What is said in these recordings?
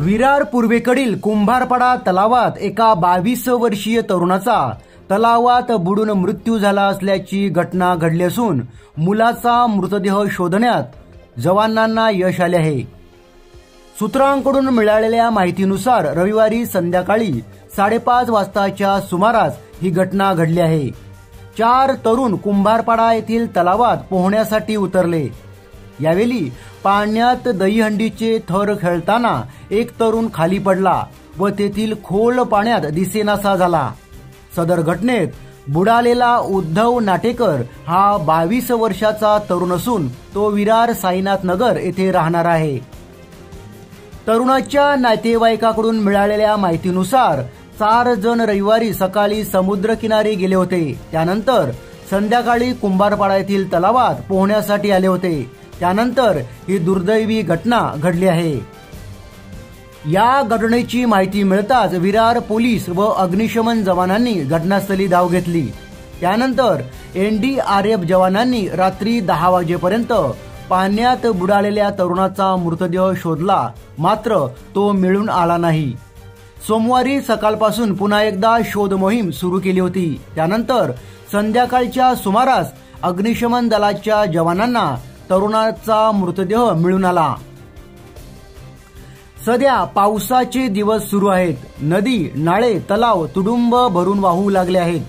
विरार पूर्वेकडील कुंभारपाडा तलावात एका 22 वर्षीय तरुणाचा तलावात बुडून मृत्यू झाला असल्याची घटना घडली असून मुलाचा मृतदेह शोधण्यात जवानांना यश आले आहे। सूत्रांकडून मिळालेल्या माहितीनुसार रविवारी संध्याकाळी 5:30 वाजताच्या सुमारास ही घटना घडली आहे। 4 तरुण कुंभारपाडा येथील तलावात पोहण्यासाठी उतरले। यावेळी पाण्यात दहीहंडीचे थर खेळताना एक तरुण खाली पडला व तेथील खोल पाण्यात दिसेनासा झाला। सदर घटनेत बुडालेला उद्धव नाटेकर हा 22 वर्षाचा तरुण असून तो विरार साईनाथ नगर येथे राहणार आहे। तरुणाच्या नातेवाईकाकडून मिळालेल्या माहितीनुसार 4 जण रविवारी सकाळी समुद्रकिनारी गेले होते। त्यानंतर संध्याकाळी कुंभारपाडा येथील तलावात पोहण्यासाठी आले होते। त्यानंतर ही दुर्दैवी घटना घडली आहे। या घटनेची माहिती मिळताच विरार पोलीस व अग्निशमन जवानांनी घटनास्थळी धाव घेतली। त्यानंतर NDRF जवानांनी रात्री 10 वाजेपर्यंत पाण्यात बुडालेल्या तरुणाचा मृतदेह शोधला, मात्र तो मिळून आला नाही। सोमवारी सकाळपासून पुन्हा एकदा शोध मोहीम सुरू केली होती। त्यानंतर संध्याकाळच्या सुमारास अग्निशमन दलाच्या जवानांना तरुणाचा मृतदेह मिळून आला। सध्या पावसाचे दिवस सुरू आहेत। नदी, नाळे, तलाव तुडुंब भरून वाहू लागले आहेत।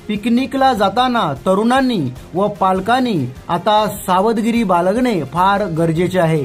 पिकनिकला जाताना तरुणांनी व पालकांनी आता सावधगिरी बाळगणे फार गरजेचे आहे।